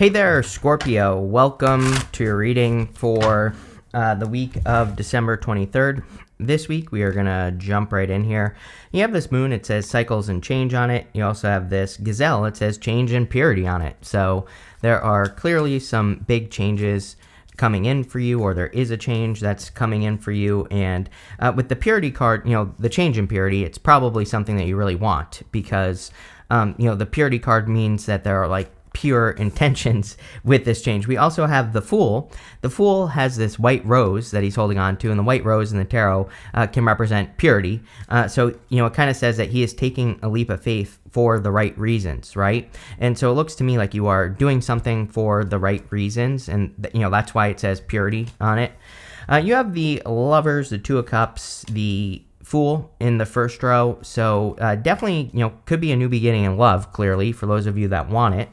Hey there, Scorpio. Welcome to your reading for the week of December 23rd. This week, we are going to jump right in here. You have this moon. It says cycles and change on it. You also have this gazelle. It says change and purity on it. So there are clearly some big changes coming in for you, or there is a change that's coming in for you. And with the purity card, the change in purity, it's probably something that you really want because, the purity card means that there are pure intentions with this change. We also have the Fool. The Fool has this white rose that he's holding on to, and the white rose in the tarot can represent purity. So it kind of says that he is taking a leap of faith for the right reasons, right? And so it looks to me like you are doing something for the right reasons, and that's why it says purity on it. You have the Lovers, the Two of Cups, the Fool in the first row. So definitely, could be a new beginning in love, clearly, for those of you that want it.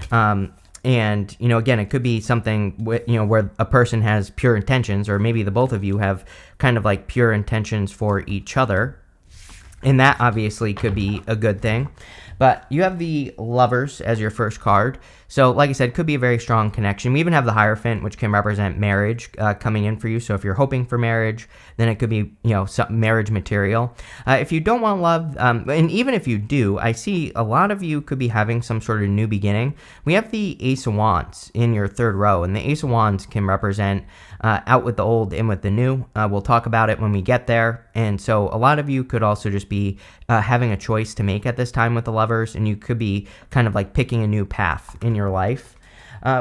And again, it could be something where a person has pure intentions, or maybe the both of you have kind of like pure intentions for each other, and that obviously could be a good thing. But you have the Lovers as your first card. So like I said, could be a very strong connection. We even have the Hierophant, which can represent marriage coming in for you. So if you're hoping for marriage, then it could be, some marriage material. If you don't want love, and even if you do, I see a lot of you could be having some sort of new beginning. We have the Ace of Wands in your third row, and the Ace of Wands can represent out with the old, in with the new. We'll talk about it when we get there. And so a lot of you could also just be having a choice to make at this time with the Lovers, and you could be kind of like picking a new path in your life.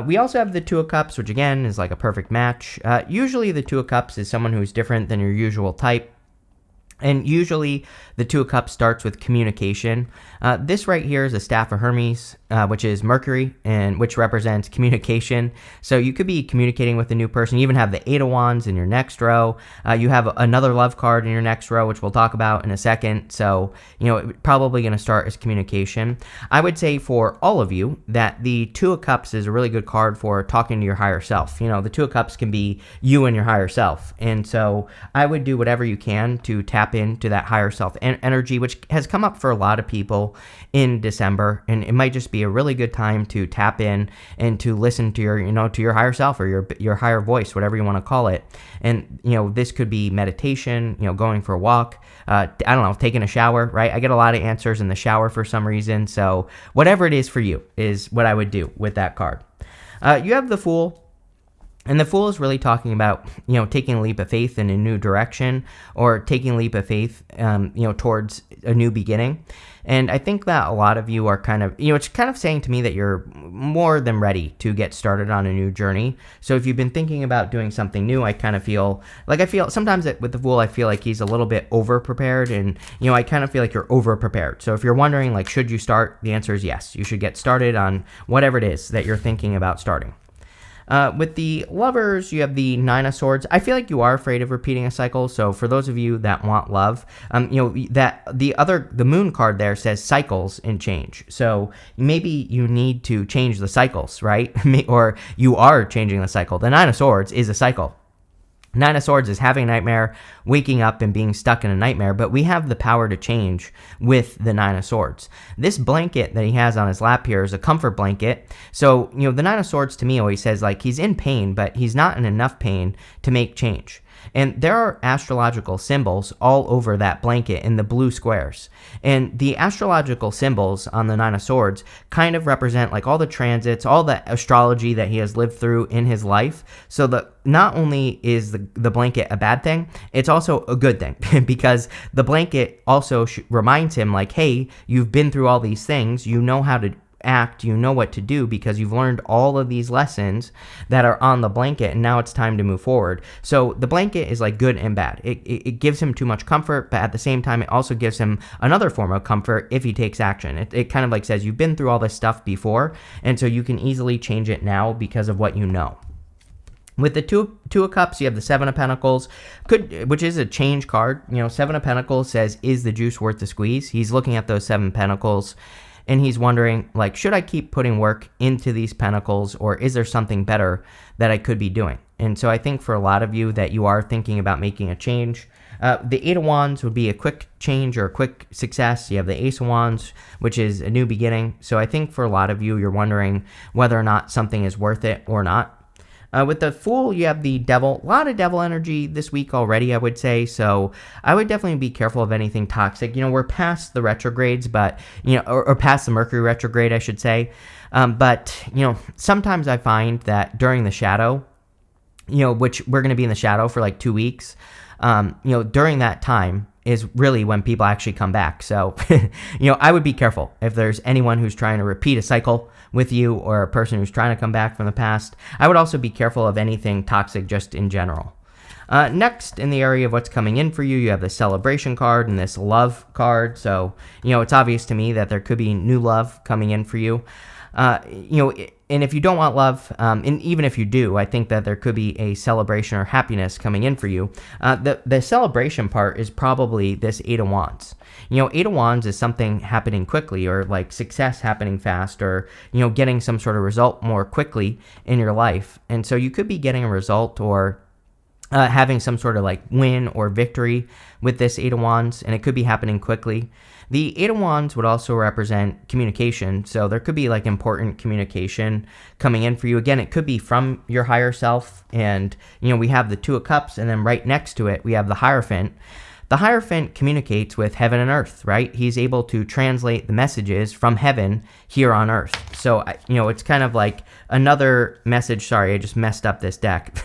We also have the Two of Cups, which again is like a perfect match. Usually the Two of Cups is someone who's different than your usual type. And usually the Two of Cups starts with communication. This right here is a Staff of Hermes, which is Mercury, and which represents communication. So you could be communicating with a new person. You even have the Eight of Wands in your next row. You have another love card in your next row, which we'll talk about in a second. So, probably going to start as communication. I would say for all of you that the Two of Cups is a really good card for talking to your higher self. The Two of Cups can be you and your higher self. And so I would do whatever you can to tap into that higher self energy, which has come up for a lot of people in December, and it might just be a really good time to tap in and to listen to your to your higher self, or your higher voice, whatever you want to call it. And this could be meditation, going for a walk, I don't know, taking a shower, right? I get a lot of answers in the shower for some reason. So whatever it is for you is what I would do with that card. You have the Fool. And the Fool is really talking about, taking a leap of faith in a new direction, or taking a leap of faith, towards a new beginning. And I think that a lot of you are kind of, it's kind of saying to me that you're more than ready to get started on a new journey. So if you've been thinking about doing something new, I feel sometimes with the Fool, I feel like he's a little bit over prepared, and, I kind of feel like you're over prepared. So if you're wondering, should you start? The answer is yes. You should get started on whatever it is that you're thinking about starting. With the Lovers, you have the Nine of Swords. I feel like you are afraid of repeating a cycle. So for those of you that want love, that the Moon card there says cycles and change. So maybe you need to change the cycles, right? Or you are changing the cycle. The Nine of Swords is a cycle. Nine of Swords is having a nightmare, waking up and being stuck in a nightmare, but we have the power to change with the Nine of Swords. This blanket that he has on his lap here is a comfort blanket. So, the Nine of Swords to me always says he's in pain, but he's not in enough pain to make change. And there are astrological symbols all over that blanket in the blue squares. And the astrological symbols on the Nine of Swords kind of represent all the transits, all the astrology that he has lived through in his life. So that not only is the blanket a bad thing, it's also a good thing because the blanket also reminds him hey, you've been through all these things. You know how to act, you know what to do because you've learned all of these lessons that are on the blanket, and now it's time to move forward. So the blanket is good and bad. It gives him too much comfort, but at the same time it also gives him another form of comfort if he takes action. It kind of says you've been through all this stuff before, and so you can easily change it now because of what you know. With the two of Cups, you have the Seven of Pentacles, which is a change card. Seven of Pentacles says, is the juice worth the squeeze? He's looking at those seven pentacles, and he's wondering, should I keep putting work into these pentacles, or is there something better that I could be doing? And so I think for a lot of you that you are thinking about making a change, The Eight of Wands would be a quick change or a quick success. You have the Ace of Wands, which is a new beginning. So I think for a lot of you, you're wondering whether or not something is worth it or not. With the Fool, you have the Devil. A lot of Devil energy this week already, I would say. So I would definitely be careful of anything toxic. We're past the retrogrades, but, or past the Mercury retrograde, I should say. But sometimes I find that during the shadow, which we're going to be in the shadow for like 2 weeks, during that time is really when people actually come back. So, I would be careful if there's anyone who's trying to repeat a cycle with you or a person who's trying to come back from the past. I would also be careful of anything toxic just in general. Next, in the area of what's coming in for you, you have the Celebration card and this Love card. So, it's obvious to me that there could be new love coming in for you. And if you don't want love, and even if you do, I think that there could be a celebration or happiness coming in for you. The celebration part is probably this Eight of Wands. Eight of Wands is something happening quickly, or like success happening fast, or, getting some sort of result more quickly in your life. And so you could be getting a result or having some sort of like win or victory with this Eight of Wands, and it could be happening quickly. The Eight of Wands would also represent communication, so there could be like important communication coming in for you. Again, it could be from your higher self, and we have the Two of Cups, and then right next to it we have the Hierophant. The Hierophant communicates with heaven and earth, right? He's able to translate the messages from heaven here on earth. So, it's kind of like another message. Sorry, I just messed up this deck.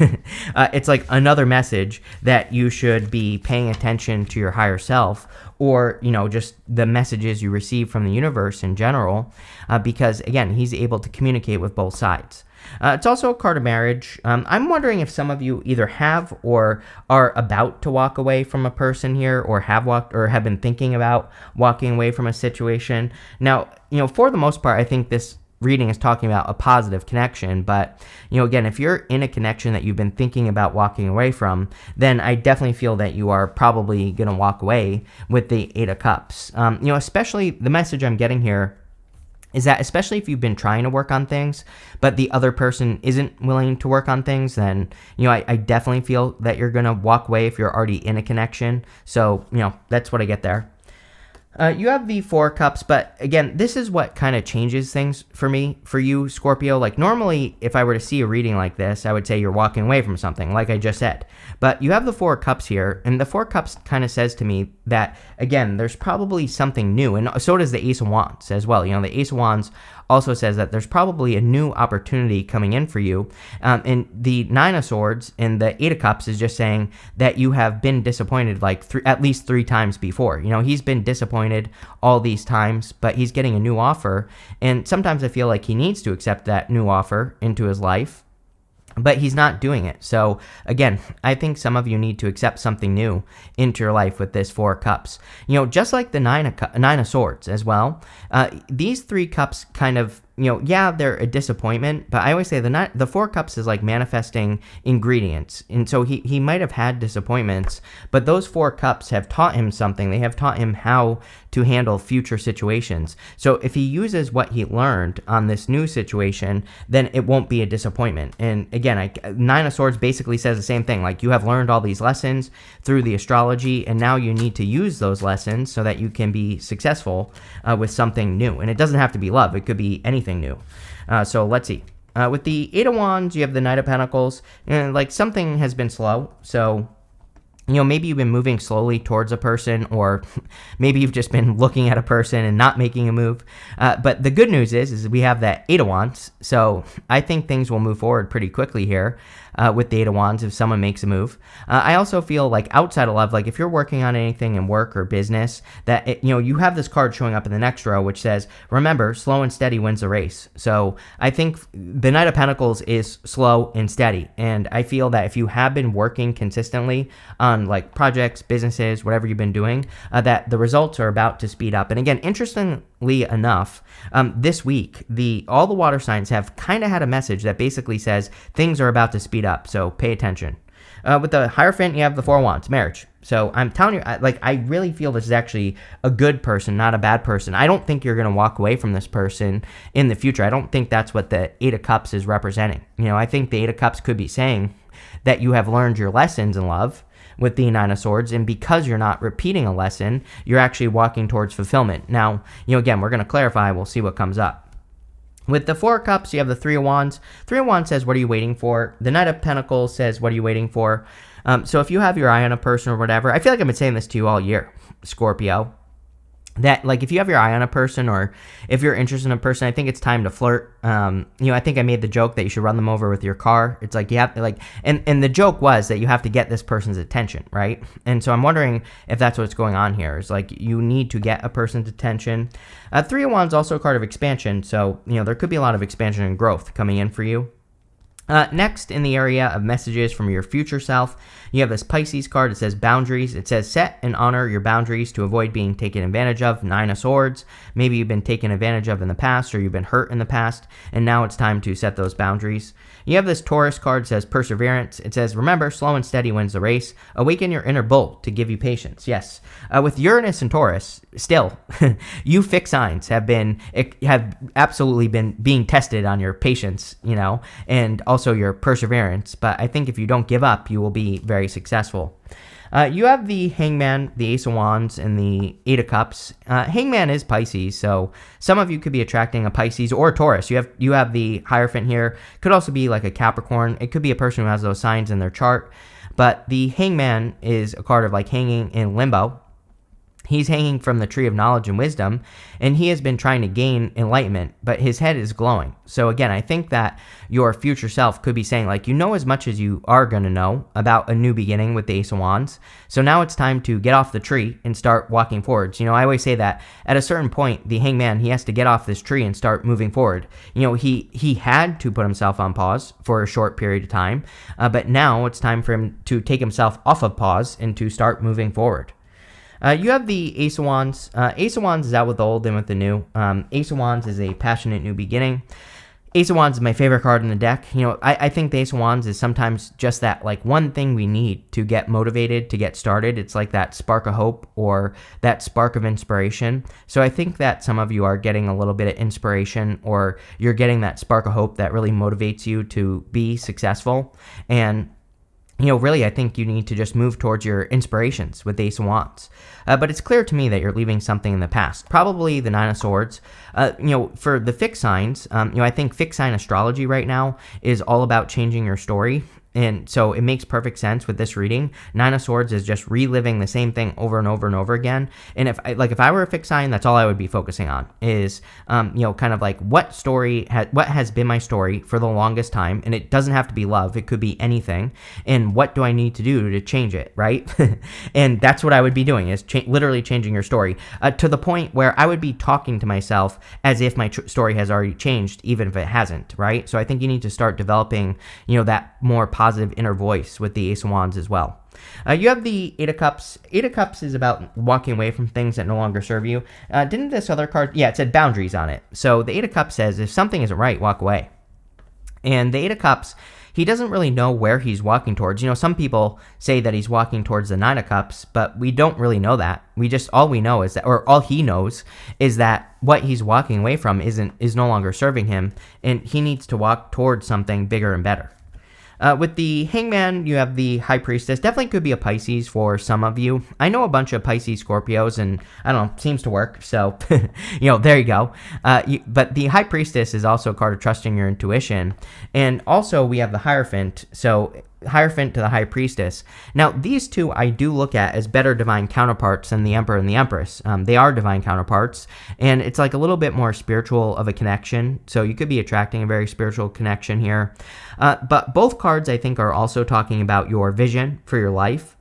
It's like another message that you should be paying attention to your higher self, or, just the messages you receive from the universe in general, because, again, he's able to communicate with both sides. It's also a card of marriage. I'm wondering if some of you either have or are about to walk away from a person here, or have walked or have been thinking about walking away from a situation. Now, for the most part, I think this reading is talking about a positive connection, but again, if you're in a connection that you've been thinking about walking away from, then I definitely feel that you are probably going to walk away with the Eight of Cups. Especially the message I'm getting here is that especially if you've been trying to work on things, but the other person isn't willing to work on things, then, I definitely feel that you're going to walk away if you're already in a connection. So, that's what I get there. You have the Four Cups, but again, this is what kind of changes things for me, for you, Scorpio. Like normally, if I were to see a reading like this, I would say you're walking away from something, like I just said. But you have the Four Cups here, and the Four Cups kind of says to me that, again, there's probably something new, and so does the Ace of Wands as well. The Ace of Wands also says that there's probably a new opportunity coming in for you. And the Nine of Swords and the Eight of Cups is just saying that you have been disappointed like at least 3 times before. He's been disappointed all these times, but he's getting a new offer. And sometimes I feel like he needs to accept that new offer into his life, but he's not doing it. So again, I think some of you need to accept something new into your life with this Four Cups. Just like the Nine of Swords as well. These 3 cups kind of, they're a disappointment, but I always say the Four Cups is like manifesting ingredients. And so he might have had disappointments, but those 4 cups have taught him something. They have taught him how to handle future situations. So if he uses what he learned on this new situation, then it won't be a disappointment. And again, Nine of Swords basically says the same thing. Like, you have learned all these lessons through the astrology, and now you need to use those lessons so that you can be successful with something new. And it doesn't have to be love. It could be anything new. So let's see. With the Eight of Wands, you have the Knight of Pentacles. And like something has been slow. So, maybe you've been moving slowly towards a person, or maybe you've just been looking at a person and not making a move. But the good news is we have that Eight of Wands. So I think things will move forward pretty quickly here with the Eight of Wands if someone makes a move. I also feel like outside of love, like if you're working on anything in work or business, that you have this card showing up in the next row, which says, remember, slow and steady wins the race. So I think the Knight of Pentacles is slow and steady. And I feel that if you have been working consistently on like projects, businesses, whatever you've been doing, that the results are about to speed up. And again, interestingly enough, this week, all the water signs have kind of had a message that basically says things are about to speed up. So pay attention. With the Hierophant, you have the Four of Wands, marriage. So I'm telling you, I really feel this is actually a good person, not a bad person. I don't think you're going to walk away from this person in the future. I don't think that's what the Eight of Cups is representing. I think the Eight of Cups could be saying that you have learned your lessons in love, with the Nine of Swords, and because you're not repeating a lesson, you're actually walking towards fulfillment. Now, again, we're going to clarify. We'll see what comes up. With the Four of Cups, you have the Three of Wands. Three of Wands says, what are you waiting for? The Knight of Pentacles says, what are you waiting for? So if you have your eye on a person or whatever, I feel like I've been saying this to you all year, Scorpio, that like if you have your eye on a person or if you're interested in a person, I think it's time to flirt. I think I made the joke that you should run them over with your car. It's like you have to like, and the joke was that you have to get this person's attention, right? And so I'm wondering if that's what's going on here. Is like you need to get a person's attention. Three of Wands also a card of expansion, so there could be a lot of expansion and growth coming in for you. Next, in the area of messages from your future self, you have this Pisces card. It says boundaries. It says set and honor your boundaries to avoid being taken advantage of. Nine of Swords. Maybe you've been taken advantage of in the past or you've been hurt in the past, and now it's time to set those boundaries. You have this Taurus card. It says perseverance. It says remember, slow and steady wins the race. Awaken your inner bull to give you patience. Yes. With Uranus and Taurus, still, you fixed signs have absolutely been being tested on your patience, and also your perseverance. But I think if you don't give up, you will be very successful. You have the Hangman, the Ace of Wands, and the Eight of Cups. Hangman is Pisces, so some of you could be attracting a Pisces or a Taurus. You have the Hierophant here. Could also be like a Capricorn. It could be a person who has those signs in their chart. But the Hangman is a card of like hanging in limbo. He's hanging from the tree of knowledge and wisdom, and he has been trying to gain enlightenment, but his head is glowing. So again, I think that your future self could be saying, like, as much as you are going to know about a new beginning with the Ace of Wands. So now it's time to get off the tree and start walking forwards. I always say that at a certain point, the Hangman, he has to get off this tree and start moving forward. He had to put himself on pause for a short period of time, but now it's time for him to take himself off of pause and to start moving forward. You have the Ace of Wands. Ace of Wands is out with the old and with the new. Ace of Wands is a passionate new beginning. Ace of Wands is my favorite card in the deck. I think the Ace of Wands is sometimes just that like one thing we need to get motivated, to get started. It's like that spark of hope or that spark of inspiration. So I think that some of you are getting a little bit of inspiration, or you're getting that spark of hope that really motivates you to be successful. And really, I think you need to just move towards your inspirations with Ace of Wands. But it's clear to me that you're leaving something in the past, probably the Nine of Swords. For the fixed signs, I think fixed sign astrology right now is all about changing your story. And so it makes perfect sense with this reading. Nine of Swords is just reliving the same thing over and over and over again. And if I were a fixed sign, that's all I would be focusing on is, kind of like what has been my story for the longest time. And it doesn't have to be love. It could be anything. And what do I need to do to change it, right? And that's what I would be doing is literally changing your story to the point where I would be talking to myself as if my story has already changed, even if it hasn't, right? So I think you need to start developing, that more positive inner voice with the Ace of Wands as well. You have the Eight of Cups. Eight of Cups is about walking away from things that no longer serve you. Didn't this other card? Yeah, it said boundaries on it. So the Eight of Cups says if something isn't right, walk away. And the Eight of Cups, he doesn't really know where he's walking towards. Some people say that he's walking towards the Nine of Cups, but we don't really know that. All we know is that, or all he knows is that what he's walking away from is no longer serving him, and he needs to walk towards something bigger and better. With the Hangman, you have the High Priestess. Definitely could be a Pisces for some of you. I know a bunch of Pisces Scorpios, and I don't know, seems to work. So, there you go. But the High Priestess is also a card of trusting your intuition. And also, we have the Hierophant. So, Hierophant to the High Priestess. Now, these two I do look at as better divine counterparts than the Emperor and the Empress. They are divine counterparts, and it's like a little bit more spiritual of a connection. So you could be attracting a very spiritual connection here. But both cards, I think, are also talking about your vision for your life.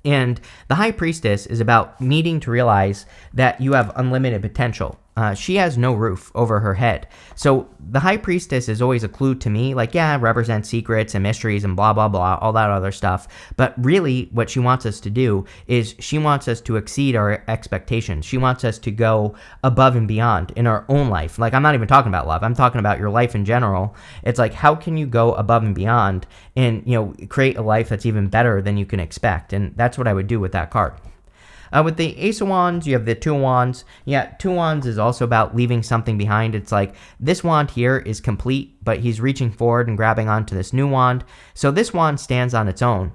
And the High Priestess is about needing to realize that you have unlimited potential. She has no roof over her head. So the High Priestess is always a clue to me, like, yeah, it represents secrets and mysteries and blah, blah, blah, all that other stuff. But really what she wants us to do is she wants us to exceed our expectations. She wants us to go above and beyond in our own life. Like, I'm not even talking about love. I'm talking about your life in general. It's like, how can you go above and beyond and, create a life that's even better than you can expect? And that's what I would do with that card. With the Ace of Wands, you have the Two of Wands. Yeah, Two of Wands is also about leaving something behind. It's like this wand here is complete, but he's reaching forward and grabbing onto this new wand. So this wand stands on its own.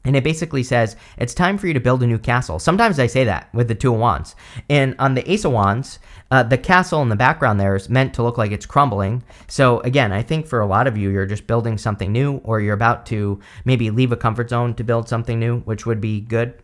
And it basically says, it's time for you to build a new castle. Sometimes I say that with the Two of Wands. And on the Ace of Wands, the castle in the background there is meant to look like it's crumbling. So again, I think for a lot of you, you're just building something new, or you're about to maybe leave a comfort zone to build something new, which would be good.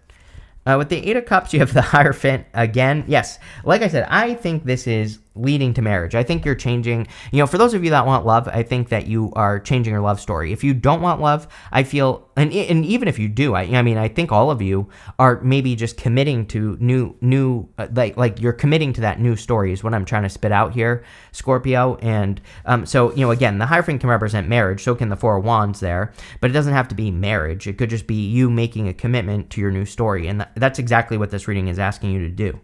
With the Eight of Cups, you have the Hierophant again. Yes, like I said, I think this is leading to marriage. I think you're changing, for those of you that want love, I think that you are changing your love story. If you don't want love, I feel, and even if you do, I think all of you are maybe just committing to new like you're committing to that new story is what I'm trying to spit out here, Scorpio. And so, again, the Hierophant can represent marriage, so can the Four of Wands there, but it doesn't have to be marriage. It could just be you making a commitment to your new story. And that's exactly what this reading is asking you to do.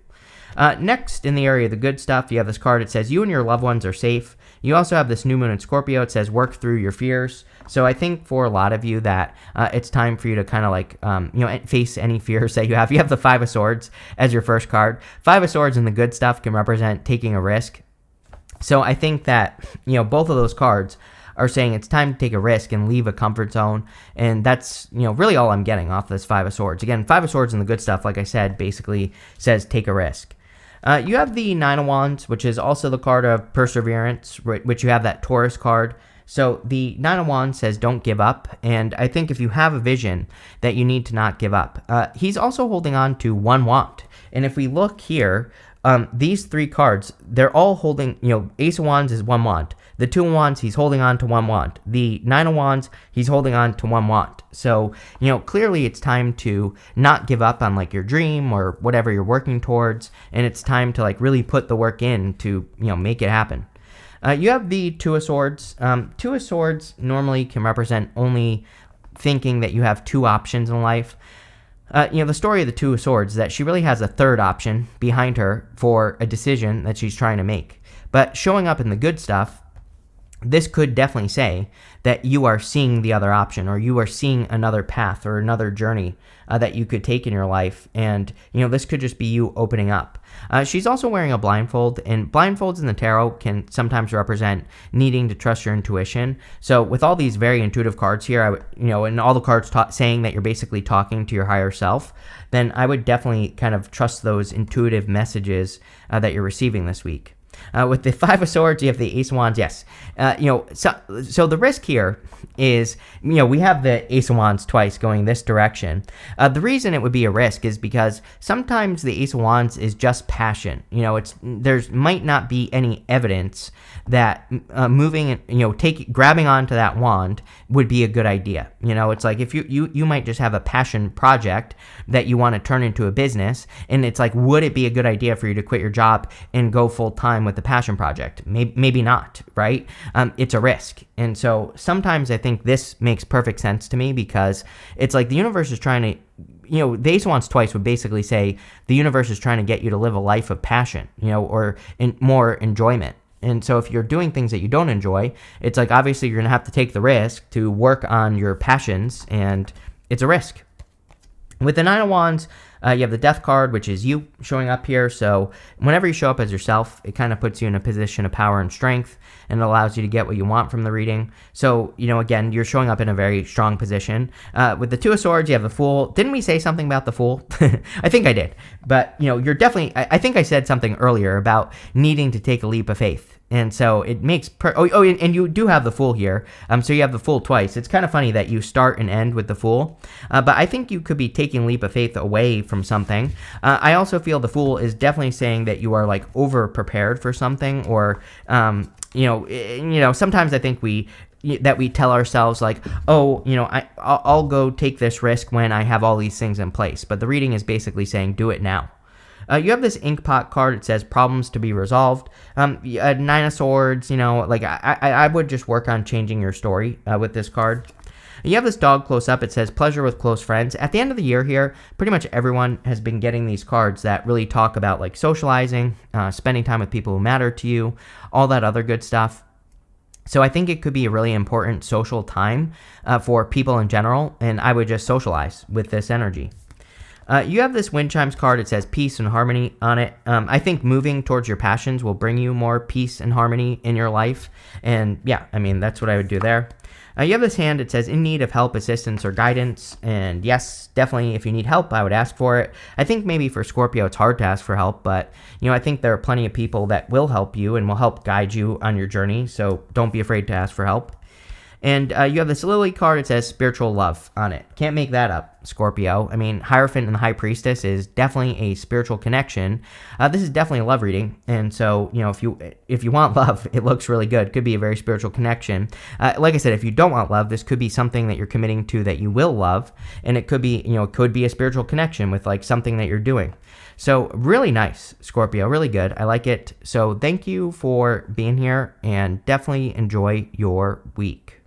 Next, in the area of the good stuff, you have this card. It says, you and your loved ones are safe. You also have this new moon in Scorpio. It says, work through your fears. So I think for a lot of you that it's time for you to kind of like, face any fears that you have. You have the Five of Swords as your first card. Five of Swords in the good stuff can represent taking a risk. So I think that, both of those cards are saying it's time to take a risk and leave a comfort zone. And that's, really all I'm getting off this Five of Swords. Again, Five of Swords in the good stuff, like I said, basically says take a risk. You have the Nine of Wands, which is also the card of perseverance, which you have that Taurus card. So the Nine of Wands says don't give up. And I think if you have a vision that you need to not give up. He's also holding on to one wand. And if we look here, these three cards, they're all holding, Ace of Wands is one wand. The Two of Wands, he's holding on to one wand. The Nine of Wands, he's holding on to one wand. So, clearly it's time to not give up on like your dream or whatever you're working towards. And it's time to like really put the work in to, make it happen. You have the Two of Swords. Two of Swords normally can represent only thinking that you have two options in life. The story of the Two of Swords is that she really has a third option behind her for a decision that she's trying to make. But showing up in the good stuff, this could definitely say that you are seeing the other option, or you are seeing another path or another journey that you could take in your life. And, this could just be you opening up. She's also wearing a blindfold, and blindfolds in the tarot can sometimes represent needing to trust your intuition. So with all these very intuitive cards here, and all the cards saying that you're basically talking to your higher self, then I would definitely kind of trust those intuitive messages that you're receiving this week. With the Five of Swords, you have the Ace of Wands. Yes. So the risk here is, we have the Ace of Wands twice going this direction. The reason it would be a risk is because sometimes the Ace of Wands is just passion. There's might not be any evidence that moving, grabbing onto that wand would be a good idea. It's like if you might just have a passion project that you want to turn into a business, and it's like, would it be a good idea for you to quit your job and go full time with the passion project? Maybe not, right? It's a risk. And so sometimes I think this makes perfect sense to me, because it's like the universe is trying to, the Ace of Wands twice would basically say the universe is trying to get you to live a life of passion, or more enjoyment. And so if you're doing things that you don't enjoy, it's like obviously you're going to have to take the risk to work on your passions, and it's a risk. With the Nine of Wands, you have the Death card, which is you showing up here. So whenever you show up as yourself, it kind of puts you in a position of power and strength, and it allows you to get what you want from the reading. So, again, you're showing up in a very strong position. With the Two of Swords, you have the Fool. Didn't we say something about the Fool? I think I did. But, you're definitely, I think I said something earlier about needing to take a leap of faith. And so it makes, and you do have the Fool here. So you have the Fool twice. It's kind of funny that you start and end with the Fool. But I think you could be taking a leap of faith away from something. I also feel the Fool is definitely saying that you are like over prepared for something, or, sometimes I think we tell ourselves like, I'll go take this risk when I have all these things in place. But the reading is basically saying, do it now. You have this Inkpot card. It says problems to be resolved. Nine of Swords, I would just work on changing your story with this card. You have this dog close up. It says pleasure with close friends. At the end of the year here, pretty much everyone has been getting these cards that really talk about like socializing, spending time with people who matter to you, all that other good stuff. So I think it could be a really important social time for people in general, and I would just socialize with this energy. You have this wind chimes card. It says peace and harmony on it. I think moving towards your passions will bring you more peace and harmony in your life. And yeah, I mean, that's what I would do there. You have this hand. It says in need of help, assistance, or guidance. And yes, definitely, if you need help, I would ask for it. I think maybe for Scorpio, it's hard to ask for help, but I think there are plenty of people that will help you and will help guide you on your journey. So don't be afraid to ask for help. And you have this lily card. It says spiritual love on it. Can't make that up, Scorpio. I mean, Hierophant and the High Priestess is definitely a spiritual connection. This is definitely a love reading. And so, if you want love, it looks really good. Could be a very spiritual connection. Like I said, if you don't want love, this could be something that you're committing to that you will love. And it could be, could be a spiritual connection with like something that you're doing. So really nice, Scorpio. Really good. I like it. So thank you for being here and definitely enjoy your week.